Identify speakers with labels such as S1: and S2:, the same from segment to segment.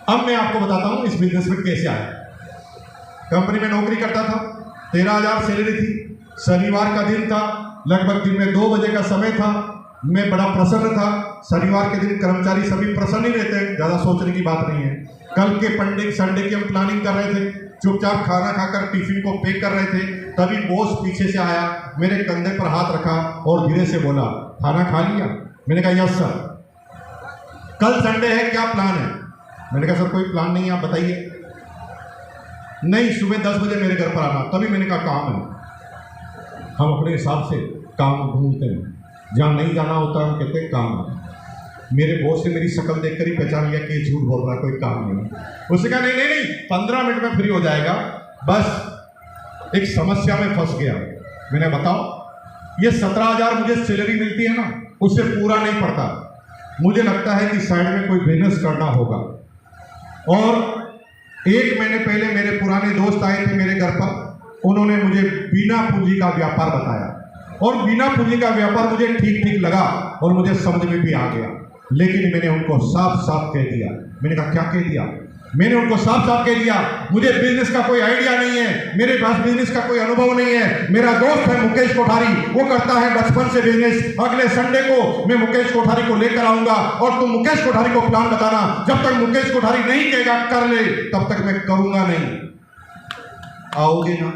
S1: अब मैं आपको बताता हूँ इस बिजनेस में कैसे आया। कंपनी में नौकरी करता था, 13,000 सैलरी थी। शनिवार का दिन था, लगभग दिन में 2 बजे का समय था। मैं बड़ा प्रसन्न था। शनिवार के दिन कर्मचारी सभी प्रसन्न ही रहते हैं, ज़्यादा सोचने की बात नहीं है। कल के संडे की हम प्लानिंग कर रहे थे, चुपचाप खाना खाकर टिफिन को पैक कर रहे थे, तभी बॉस पीछे से आया, मेरे कंधे पर हाथ रखा और धीरे से बोला, खाना खा लिया? मैंने कहा यस सर। कल संडे है, क्या प्लान है? मैंने कहा सर कोई प्लान नहीं है, आप बताइए। नहीं, सुबह 10 बजे मेरे घर पर आना। तभी मैंने कहा काम है। हम अपने हिसाब से काम ढूंढते हैं, जहाँ नहीं जाना होता हम कहते हैं काम है। मेरे बॉस ने मेरी शक्ल देखकर ही पहचान लिया कि ये झूठ बोल रहा है, कोई काम नहीं। उसने कहा नहीं 15 मिनट में फ्री हो जाएगा, बस एक समस्या में फंस गया। मैंने बताओ, ये 17,000 मुझे सैलरी मिलती है ना, उससे पूरा नहीं पड़ता। मुझे लगता है कि साइड में कोई बिजनेस करना होगा। और 1 महीने पहले मेरे पुराने दोस्त आए थे मेरे घर पर, उन्होंने मुझे बिना पूंजी का व्यापार बताया और बिना पूंजी का व्यापार मुझे ठीक ठीक लगा और मुझे समझ में भी आ गया। लेकिन मैंने उनको साफ साफ कह दिया। मैंने कहा क्या कह दिया? मैंने उनको साफ साफ कह दिया, मुझे बिजनेस का कोई आइडिया नहीं है, मेरे पास बिजनेस का कोई अनुभव नहीं है। मेरा दोस्त है मुकेश कोठारी, वो करता है बचपन से बिजनेस। अगले संडे को मैं मुकेश कोठारी को लेकर आऊंगा और तुम मुकेश कोठारी को प्लान बताना। जब तक मुकेश कोठारी नहीं कहेगा कर ले, तब तक मैं करूंगा नहीं। आओगे ना?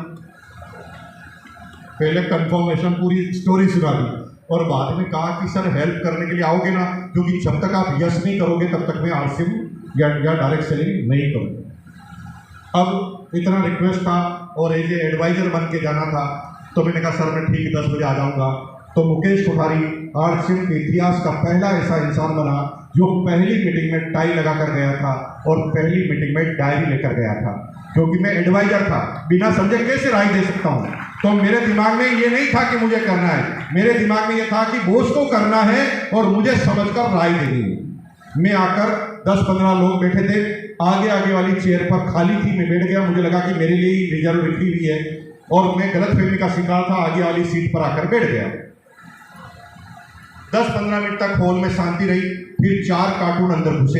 S1: पहले कंफर्मेशन पूरी स्टोरी सुना दी और बाद में कहा कि सर हेल्प करने के लिए आओगे ना, क्योंकि जब तक आप यस नहीं करोगे तब तक मैं आरसीएम या डायरेक्ट सेलिंग नहीं करूँगा। अब इतना रिक्वेस्ट था और एज ए एडवाइजर बन के जाना था, तो मैंने कहा सर मैं ठीक 10 बजे आ जाऊँगा। तो मुकेश कोठारी आरसीएम के इतिहास का पहला ऐसा इंसान बना जो पहली मीटिंग में टाई लगा कर गया था और पहली मीटिंग में डायरी लेकर गया था, क्योंकि मैं एडवाइजर था। बिना समझे कैसे राय दे सकता हूँ? तो मेरे दिमाग में ये नहीं था कि मुझे करना है, मेरे दिमाग में ये था कि बॉस को करना है और मुझे समझकर राय देनी है। मैं आकर 10-15 लोग बैठे थे, आगे वाली चेयर पर खाली थी, मैं बैठ गया। मुझे लगा कि मेरे लिए ही रिजर्व रखी हुई है और मैं गलतफहमी का शिकार था, आगे वाली सीट पर आकर बैठ गया। 10-15 मिनट तक हॉल में शांति रही। फिर 4 कार्टून अंदर घुसे।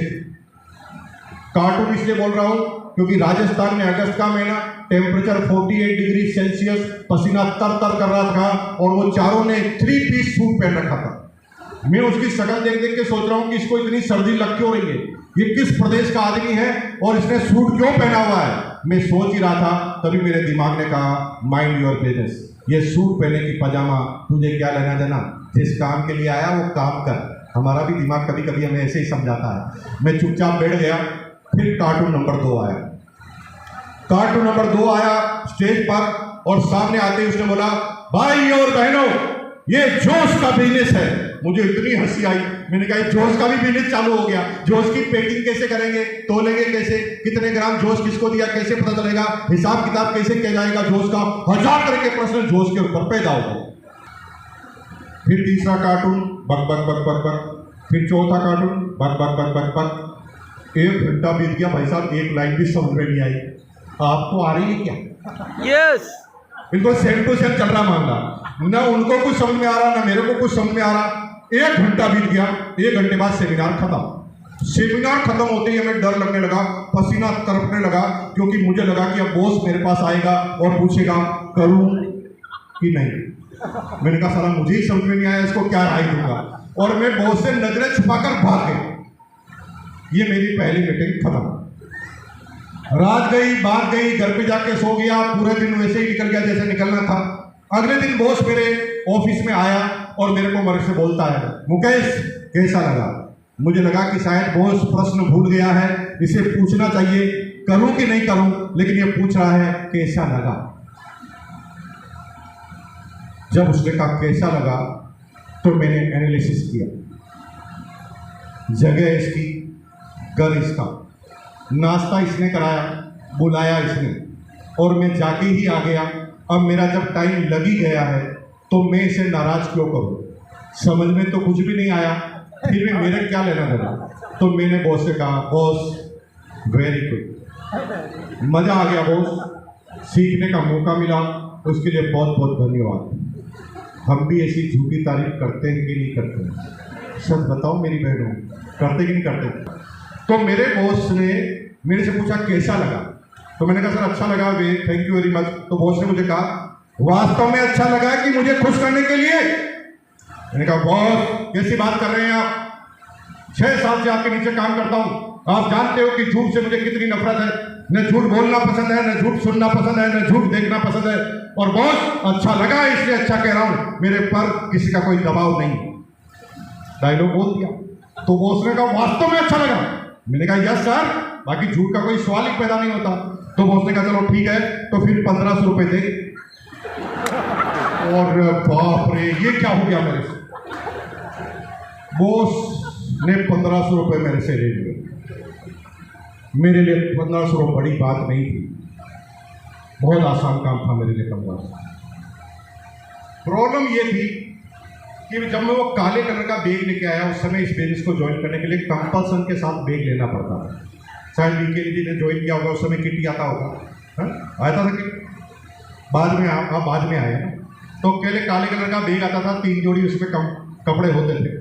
S1: कार्टून इसलिए बोल रहा हूँ क्योंकि राजस्थान में अगस्त का महीना, टेम्परेचर 48 डिग्री सेल्सियस, पसीना तर तर कर रहा था और वो चारों ने 3 पीस सूट पहन रखा था। मैं उसकी शक्ल देख देख के सोच रहा हूँ कि इसको इतनी सर्दी लग क्यों रही है, ये किस प्रदेश का आदमी है और इसने सूट क्यों पहना हुआ है। मैं सोच ही रहा था, तभी मेरे दिमाग ने कहा माइंड योर बिजनेस, ये सूट पहने की पजामा तुझे क्या लेना देना, जिस काम के लिए आया वो काम कर। हमारा भी दिमाग कभी कभी हमें ऐसे ही समझाता है। मैं चुपचाप बैठ गया। फिर कार्टून नंबर 2 आया। कार्टून नंबर 2 आया स्टेज पर और सामने आते ही उसने बोला, भाई और बहनों, ये जोश का बिजनेस है। मुझे इतनी हंसी आई। मैंने कहा जोश का भी बिजनेस चालू हो गया। जोश की पैकिंग कैसे करेंगे, तोलेंगे कैसे, कितने ग्राम जोश किसको दिया, कैसे पता चलेगा, हिसाब किताब कैसे किया जाएगा जोश का। 1000 तरह के प्रश्न जोश के ऊपर पैदा हो गए। फिर तीसरा कार्टून बक बक बक बक बक, फिर चौथा कार्टून बक बक बक बक बक। 1 घंटा बीत गया भाई साहब, एक लाइन भी समझ में नहीं आई। आपको आ रही है क्या?
S2: यस।
S1: बिल्कुल सेम टू सेम चल रहा मामला, ना उनको कुछ समझ में आ रहा ना मेरे को कुछ समझ में आ रहा। 1 घंटा बीत गया। 1 घंटे बाद सेमिनार खत्म। सेमिनार खत्म होते ही हमें डर लगने लगा, पसीना तड़पने लगा, क्योंकि मुझे लगा कि अब बॉस मेरे पास आएगा और पूछेगा करूं कि नहीं। मैंने कहा साला मुझे ही समझ में नहीं आया, इसको क्या राय दूंगा, और मैं बॉस से नजरें छुपाकर भाग गया। ये मेरी पहली मीटिंग खत्म। रात गई, बात गई, घर पे जाके सो गया। पूरा दिन वैसे ही निकल गया जैसे निकलना था। अगले दिन बॉस मेरे ऑफिस में आया और मेरे को मेरे से बोलता है, मुकेश कैसा लगा? मुझे लगा कि शायद बॉस प्रश्न भूल गया है, इसे पूछना चाहिए करूं कि नहीं करूं, लेकिन ये पूछ रहा है कैसा लगा। जब उसने कहा कैसा लगा तो मैंने एनालिसिस किया। जगह इसकी, घर इसका, नाश्ता इसने कराया, बुलाया इसने, और मैं जाके ही आ गया। अब मेरा जब टाइम लग ही गया है तो मैं इसे नाराज क्यों करूं? समझ में तो कुछ भी नहीं आया, फिर भी मेरे क्या लेना देना। तो मैंने बॉस से कहा, बॉस वेरी गुड, मज़ा आ गया बॉस, सीखने का मौका मिला, उसके लिए बहुत बहुत धन्यवाद। हम भी ऐसी झूठी तारीफ करते हैं कि नहीं करते? सच बताओ मेरी बहनों, करते कि नहीं करते? तो मेरे बॉस ने मेरे से पूछा कैसा लगा, तो मैंने कहा सर अच्छा लगा, वे थैंक यू वेरी मच। तो बॉस ने मुझे कहा वास्तव में अच्छा लगा कि मुझे खुश करने के लिए? मैंने कहा बॉस कैसी बात कर रहे हैं आप, 6 साल से आपके नीचे काम करता हूं, आप जानते हो कि झूठ से मुझे कितनी नफरत है, न झूठ बोलना पसंद है, न झूठ सुनना पसंद है, न झूठ देखना पसंद है, और बॉस अच्छा लगा इसलिए अच्छा कह रहा हूं, मेरे पर किसी का कोई दबाव नहीं। डायलॉग बोल दिया। तो बॉस ने कहा वास्तव में अच्छा लगा? मैंने कहा यस सर, बाकी झूठ का कोई सवाल ही पैदा नहीं होता। तो बॉस ने कहा चलो ठीक है, तो फिर 1500 रुपए दे। और बाप रे ये क्या हो गया मेरे से, बॉस ने 1500 रुपए मेरे से ले लिए। मेरे लिए 1500 रुपये बड़ी बात नहीं थी, बहुत आसान काम था मेरे लिए 1500। प्रॉब्लम ये थी कि जब मैं वो काले कलर का बैग लेके आया, उस समय इस बिजनेस को ज्वाइन करने के लिए कंपल्सन के साथ बैग लेना पड़ता था। शायद वीकेंड ने ज्वाइन किया होगा, उस समय किट आता होगा, आया था किट, बाद में आप बाद में आए ना। तो पहले काले कलर का बैग आता था, 3 जोड़ी उसमें कपड़े होते थे,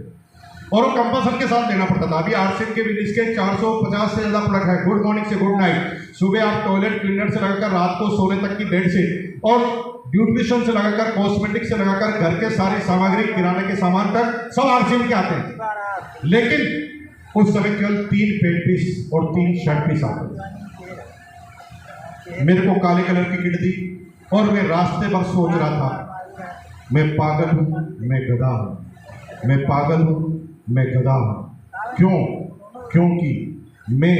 S1: और वो कंपल्सन के साथ लेना पड़ता था। अभी आरसीएम के बिजनेस के 450 से ज़्यादा प्रोडक्ट है, गुड मॉर्निंग से गुड नाइट, सुबह आप टॉयलेट क्लीनर से लगाकर रात को सोने तक की बेडशीट, और न्यूट्रिशन से लगाकर कॉस्मेटिक से लगाकर घर के सारी सामग्री, किराने के सामान तक सब आरसीएम के आते हैं। लेकिन उस समय केवल 3 पेंट पीस और 3 शर्ट पीस आते थे। मेरे को काले कलर की किट दी और मैं रास्ते पर सोच रहा था मैं पागल हूँ, मैं गधा हूँ, मैं पागल हूँ, मैं गधा हूँ। क्यों? क्योंकि मैं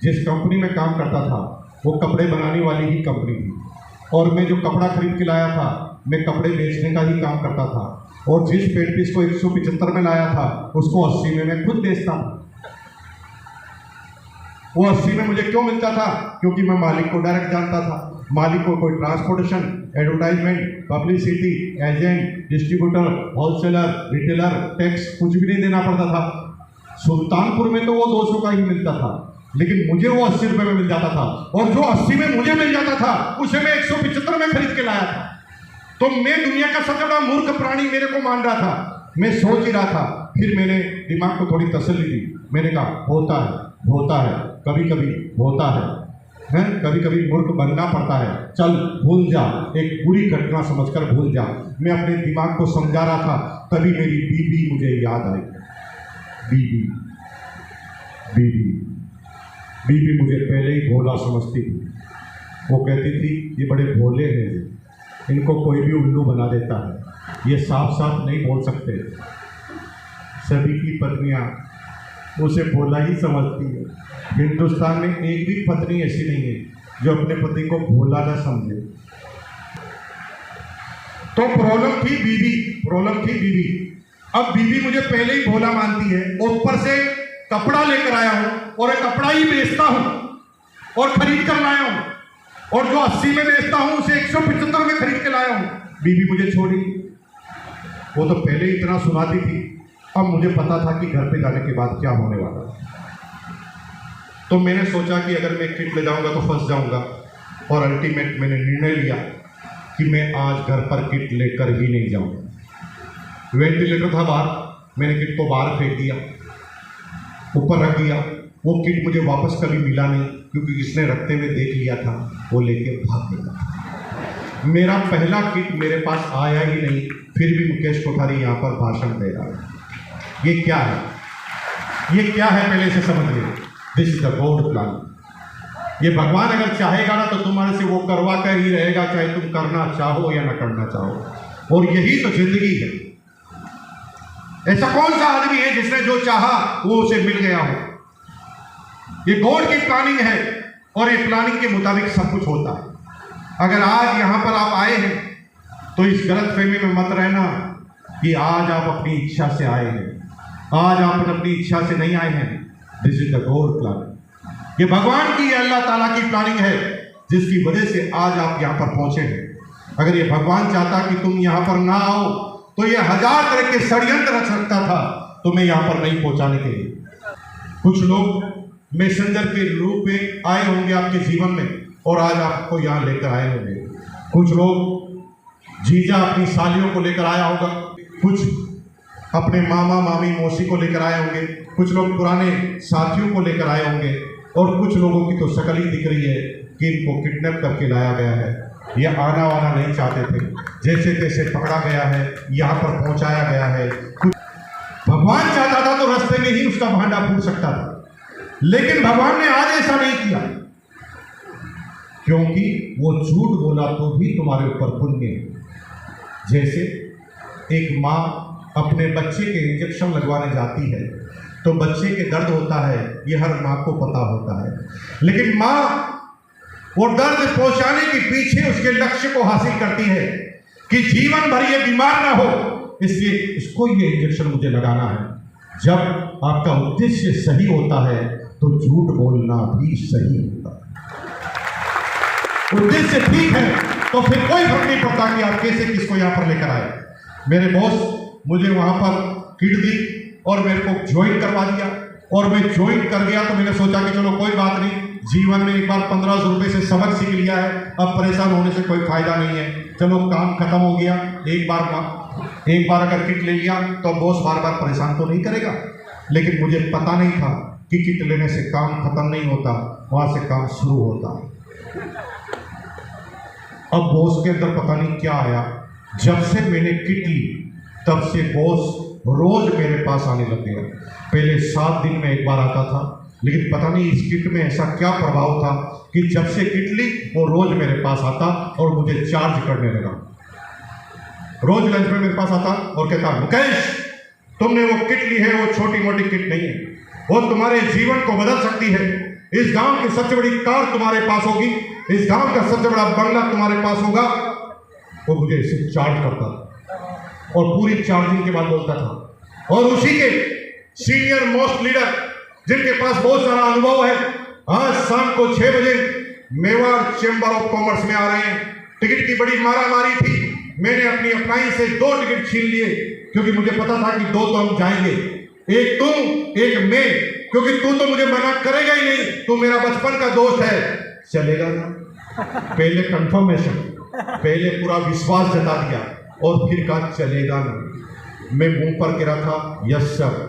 S1: जिस कंपनी में काम करता था वो कपड़े बनाने वाली ही कंपनी थी, और मैं जो कपड़ा खरीद के लाया था मैं कपड़े बेचने का ही काम करता था, और जिस पेंट पीस को 175 में लाया था उसको 80 में मैं खुद बेचता था। वो 80 में मुझे क्यों मिलता था? क्योंकि मैं मालिक को डायरेक्ट जानता था। मालिक को कोई transportation, advertisement, publicity, agent, distributor, wholesaler, retailer, tax कुछ भी नहीं देना पड़ता था। सुल्तानपुर में तो वो 200 का ही मिलता था, लेकिन मुझे वो 80 रुपये में मिल जाता था, और जो 80 में मुझे मिल जाता था उसे मैं 175 में खरीद के लाया था। तो मैं दुनिया का सबसे बड़ा मूर्ख प्राणी मेरे को मान रहा था। मैं सोच ही रहा था। फिर मैंने दिमाग को थोड़ी तसल्ली दी। मैंने कहा होता है, कभी कभी होता है, कभी कभी मूर्ख बनना पड़ता है, चल भूल जा, एक बुरी घटना समझकर भूल जा। मैं अपने दिमाग को समझा रहा था, तभी मेरी बीबी मुझे याद आई। बीबी मुझे पहले ही भोला समझती थी। वो कहती थी ये बड़े भोले हैं, इनको कोई भी उल्लू बना देता है, ये साफ साफ नहीं बोल सकते। सभी की पत्नियां उसे भोला ही समझती है। हिंदुस्तान में एक भी पत्नी ऐसी नहीं है जो अपने पति को भोला ना समझे। तो प्रॉब्लम थी बीबी। अब बीबी मुझे पहले ही भोला मानती है, ऊपर से कपड़ा लेकर आया हूं और एक कपड़ा ही बेचता हूं और खरीद कर लाया हूं, और जो 80 में बेचता हूं उसे 175 में खरीद के लाया हूं। बीबी मुझे छोड़ी। वो तो पहले ही इतना सुनाती थी, अब मुझे पता था कि घर पे जाने के बाद क्या होने वाला है। तो मैंने सोचा कि अगर मैं किट ले जाऊंगा तो फंस जाऊंगा, और अल्टीमेट मैंने निर्णय लिया कि मैं आज घर पर किट लेकर ही नहीं जाऊंगा। वेंटिलेटर था बाहर, मैंने किट को बाहर फेंक दिया, ऊपर रख दिया। वो किट मुझे वापस कभी मिला नहीं, क्योंकि जिसने रखते हुए देख लिया था वो लेके भाग गया। मेरा पहला किट मेरे पास आया ही नहीं, फिर भी मुकेश कोठारी यहाँ पर भाषण दे रहा है। ये क्या है? पहले से समझिए। This is the God plan. ये भगवान अगर चाहेगा ना तो तुम्हारे से वो करवा कर ही रहेगा, चाहे तुम करना चाहो या ना करना चाहो। और यही तो जिंदगी है। ऐसा कौन सा आदमी है जिसने जो चाहा वो उसे मिल गया हो? ये गॉड की प्लानिंग है, और ये प्लानिंग के मुताबिक सब कुछ होता है। अगर आज यहां पर आप आए हैं तो इस गलत फहमी में मत रहना कि आज आप अपनी इच्छा से आए हैं। आज आप अपनी इच्छा से नहीं आए हैं। This is the God plan. ये भगवान की, अल्लाह ताला की प्लानिंग है, जिसकी वजह से आज आप यहाँ पर पहुंचे हैं। अगर ये भगवान चाहता कि तुम यहाँ पर ना आओ तो ये 1000 तरह के षड्यंत्र रच सकता था तुम्हें यहाँ पर नहीं पहुंचाने के लिए। कुछ लोग मैसेंजर के रूप में आए होंगे आपके जीवन में, और आज आपको यहाँ लेकर आए होंगे। कुछ लोग जीजा अपनी सालियों को लेकर आया होगा, कुछ अपने मामा मामी मौसी को लेकर आए होंगे, कुछ लोग पुराने साथियों को लेकर आए होंगे, और कुछ लोगों की तो शक्ल ही दिख रही है कि इनको किडनैप करके लाया गया है। ये आना वाना नहीं चाहते थे, जैसे तैसे पकड़ा गया है, यहाँ पर पहुंचाया गया है। कुछ भगवान चाहता था तो रास्ते में ही उसका भांडा फूट सकता था, लेकिन भगवान ने आज ऐसा नहीं किया, क्योंकि वो झूठ बोला तो भी तुम्हारे ऊपर पुण्य है। जैसे एक माँ अपने बच्चे के इंजेक्शन लगवाने जाती है तो बच्चे के दर्द होता है, ये हर माँ को पता होता है, लेकिन माँ वो दर्द पहुंचाने के पीछे उसके लक्ष्य को हासिल करती है कि जीवन भर ये बीमार ना हो, इसलिए इसको ये इंजेक्शन मुझे लगाना है। जब आपका उद्देश्य सही होता है तो झूठ बोलना भी सही होता है। उद्देश्य ठीक है तो फिर कोई फर्क नहीं पड़ता कि आप कैसे किसको यहां पर लेकर आए। मेरे बॉस मुझे वहां पर किट दी और मेरे को ज्वाइन करवा दिया, और मैं ज्वाइन कर गया तो मैंने सोचा कि चलो कोई बात नहीं, जीवन में एक बार 1500 रुपये से सबक सीख लिया है, अब परेशान होने से कोई फायदा नहीं है, चलो काम खत्म हो गया। एक बार अगर किट ले लिया तो बॉस बार बार परेशान तो नहीं करेगा, लेकिन मुझे पता नहीं था कि किट लेने से काम खत्म नहीं होता, वहां से काम शुरू होता है। अब बॉस के अंदर पता नहीं क्या आया, जब से मैंने किट ली तब से बॉस रोज मेरे पास आने लग गया। पहले 7 दिन में एक बार आता था, लेकिन पता नहीं इस किट में ऐसा क्या प्रभाव था कि जब से किट ली वो रोज मेरे पास आता और मुझे चार्ज करने लगा। रोज लंच में मेरे पास आता और कहता, मुकेश तुमने वो किट ली है, वो छोटी मोटी किट नहीं है, वो तुम्हारे जीवन को बदल सकती है। इस गांव की सबसे बड़ी कार तुम्हारे पास होगी, इस गांव का सबसे बड़ा बंगला तुम्हारे पास होगा। वो मुझे इसे चार्ज करता था और पूरी चार्जिंग के बाद बोलता था। और उसी के सीनियर मोस्ट लीडर जिनके पास बहुत सारा अनुभव है, आज शाम को 6 बजे मेवाड़ चेंबर ऑफ कॉमर्स में आ रहे हैं। टिकट की बड़ी मारामारी थी, मैंने अपनी अपनाई से 2 टिकट छीन लिए, क्योंकि मुझे पता था कि 2 तो हम जाएंगे, एक तुम एक मैं, क्योंकि तू तो मुझे मना करेगा ही नहीं, तू मेरा बचपन का दोस्त है। चलेगा ना, पहले कंफर्मेशन, पहले पूरा विश्वास जता दिया और फिर कहा चलेगा ना। मैं मुंह पर गिरा था यस सर,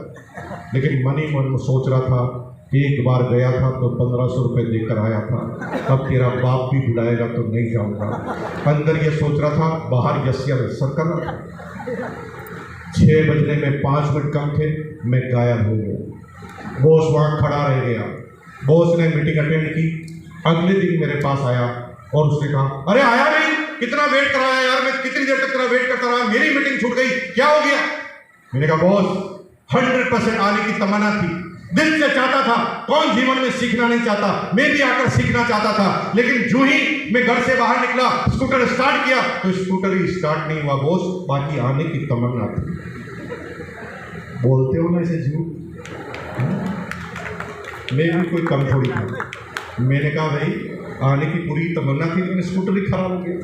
S1: लेकिन मन ही मन में सोच रहा था, एक बार गया था तो 1500 रुपये देकर आया था, अब तेरा बाप भी बुलाएगा तो नहीं जाऊंगा। अंदर ये सोच रहा था, बाहर यस या सर कर रहा था। 6 बजने में 5 मिनट कम थे, मैं गायब हो गया। बॉस वहाँ खड़ा रह गया। बॉस ने मीटिंग अटेंड की, अगले दिन मेरे पास आया और उसने कहा, अरे आया नहीं, कितना वेट कराया यार, मैं कितनी देर तक तेरा वेट करता रहा, मेरी मीटिंग छूट गई, क्या हो गया? मैंने कहा बॉस 100% आने की तमन्ना थी, दिल से चाहता था, कौन जीवन में सीखना नहीं चाहता, मैं भी आकर सीखना चाहता था, लेकिन जो ही मैं घर से बाहर निकला, स्कूटर स्टार्ट किया तो स्कूटर ही स्टार्ट नहीं हुआ बॉस, बाकी आने की तमन्ना थी। बोलते हो ना ऐसे झूठ, मैं भी कोई कम थोड़ी था। मैंने कहा भाई आने की पूरी तमन्ना थी, लेकिन स्कूटर ही खराब हो गया।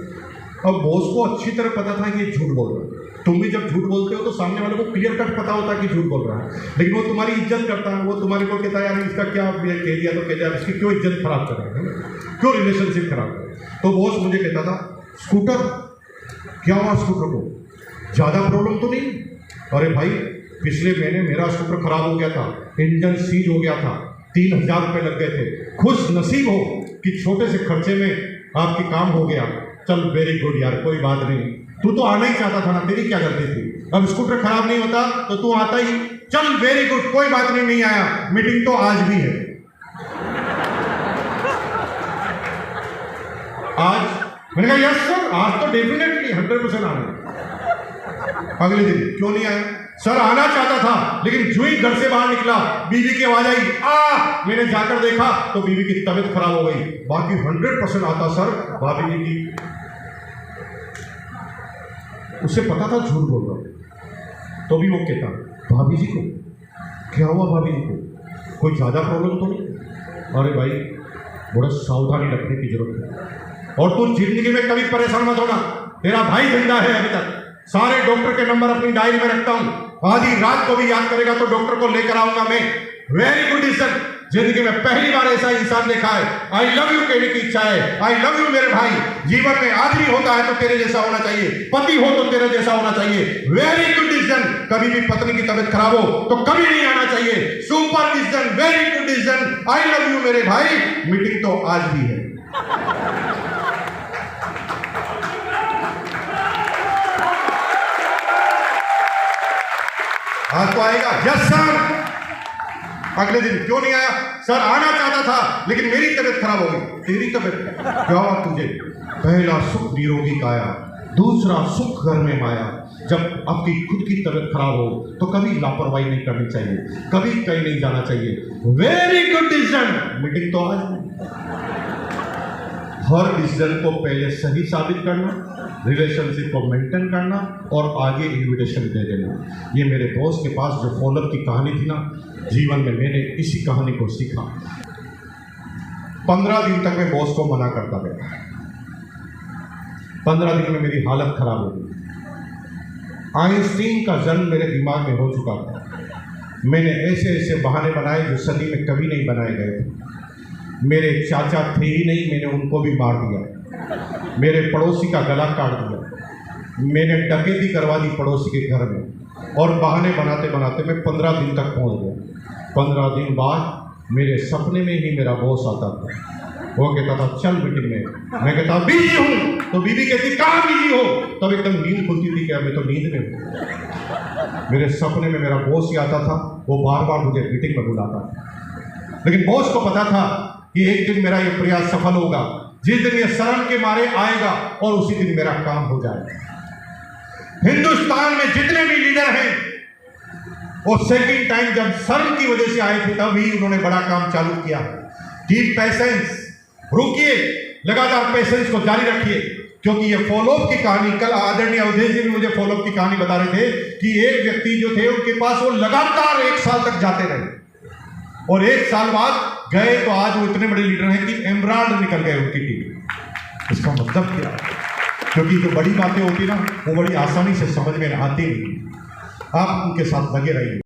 S1: अब बॉस को अच्छी तरह पता था कि ये झूठ बोल रहा है। तुम भी जब झूठ बोलते हो तो सामने वाले को क्लियर कट पता होता है कि झूठ बोल रहा है, लेकिन वो तुम्हारी इज्जत करता है, वो तुम्हारे को कहता है यार इसका क्या कह दिया तो कह दिया, इसकी क्यों इज्जत खराब कर रहे हैं, क्यों रिलेशनशिप खराब कर रहे हैं। तो बॉस मुझे कहता था स्कूटर क्या हुआ, स्कूटर को ज़्यादा प्रॉब्लम तो नहीं? अरे भाई पिछले महीने मेरा स्कूटर खराब हो गया था, इंजन सीज हो गया था, 3000 रुपये लग गए थे। खुश नसीब हो कि छोटे से खर्चे में आपके काम हो गया, चल वेरी गुड यार, कोई बात नहीं, तू तो आना ही चाहता था ना, तेरी क्या गलती थी, अब स्कूटर खराब नहीं होता तो तू आता ही, चल वेरी गुड, कोई बात नहीं, नहीं आया, मीटिंग तो आज भी है। आज मैंने कहा यस सर, आज तो डेफिनेटली 100% आना। अगले दिन क्यों नहीं आया? सर आना चाहता था, लेकिन जो ही घर से बाहर निकला बीवी की आवाज आई, मैंने जाकर देखा तो बीवी की तबीयत खराब हो गई, बाकी 100% आता सर, भाभी जी की। उसे पता था झूठ बोल रहा, तो भी वो कहता भाभी जी को क्या हुआ, भाभी जी को कोई ज़्यादा प्रॉब्लम तो नहीं? अरे भाई बड़ा सावधानी रखने की जरूरत है, और तू जिंदगी में कभी परेशान मत होना, तेरा भाई जिंदा है अभी तक, सारे डॉक्टर के नंबर अपनी डायरी में रखता हूँ, आधी रात को भी याद करेगा तो डॉक्टर को लेकर आऊंगा मैं। वेरी गुड डिसीजन, जिंदगी में पहली बार ऐसा इंसान देखा है। आई लव यू कहने की इच्छा है। आई लव यू मेरे भाई। जीवन में आदमी होता है तो तेरे जैसा होना चाहिए, पति हो तो तेरे जैसा होना चाहिए। Very good decision. कभी भी पत्नी की तबीयत खराब हो तो कभी नहीं आना चाहिए। Super decision, very good decision. I love you मेरे भाई। मीटिंग तो आज भी है। आज तो आएगा। Yes sir. अगले दिन क्यों नहीं आया? सर आना चाहता था लेकिन मेरी तबीयत खराब हो गई। तेरी तबीयत क्या हुआ तुझे? पहला सुख निरोगी काया, दूसरा सुख घर में माया। जब आपकी खुद की तबीयत खराब हो तो कभी लापरवाही नहीं करनी चाहिए, कभी कहीं नहीं जाना चाहिए। Very good decision. मीटिंग तो आज हर डिसीजन को पहले सही साबित करना, रिलेशनशिप को मेंटेन करना और आगे इन्विटेशन दे देना। ये मेरे बॉस के पास जो फॉलोअप की कहानी थी ना, जीवन में मैंने इसी कहानी को सीखा। 15 दिन तक मैं बॉस को मना करता गया। 15 दिन में मेरी हालत खराब हो गई। आइंस्टीन का जन्म मेरे दिमाग में हो चुका था। मैंने ऐसे ऐसे बहाने बनाए जो सदी में कभी नहीं बनाए गए थे। मेरे चाचा थे ही नहीं, मैंने उनको भी मार दिया। मेरे पड़ोसी का गला काट दिया। मैंने डकैती करवा दी पड़ोसी के घर में। और बहाने बनाते बनाते मैं 15 दिन तक पहुंच गया। 15 दिन बाद मेरे सपने में ही मेरा बॉस आता था। वो कहता था चल मीटिंग में। मैं कहता बिजी हूँ, तो बीवी कहती कहाँ बिजी हो? तब एकदम नींद खुलती थी, क्या मैं तो नींद में हूँ। मेरे सपने में मेरा बॉस ही आता था। वो बार बार मुझे मीटिंग में बुलाता था, लेकिन बॉस को पता था कि एक दिन मेरा ये प्रयास सफल होगा। जिस दिन ये शर्म के मारे आएगा और उसी दिन मेरा काम हो जाएगा। हिंदुस्तान में जितने भी लीडर हैं वो सेकंड टाइम जब शर्म की वजह से आए थे तभी उन्होंने बड़ा काम चालू किया। कीप पेशेंस, रुकिए, लगातार पेशेंस को जारी रखिए। क्योंकि ये फॉलोअप की कहानी, कल आदरणीय अवधेश जी भी मुझे फॉलोअप की कहानी बता रहे थे कि एक व्यक्ति जो थे उनके पास वो लगातार 1 साल तक जाते रहे और 1 साल बाद गए तो आज वो इतने बड़े लीडर हैं कि एमराल्ड निकल गए उनकी टीम। इसका मतलब क्या? क्योंकि जो बड़ी बातें होती ना वो बड़ी आसानी से समझ में आती नहीं। आप उनके साथ लगे रहिए।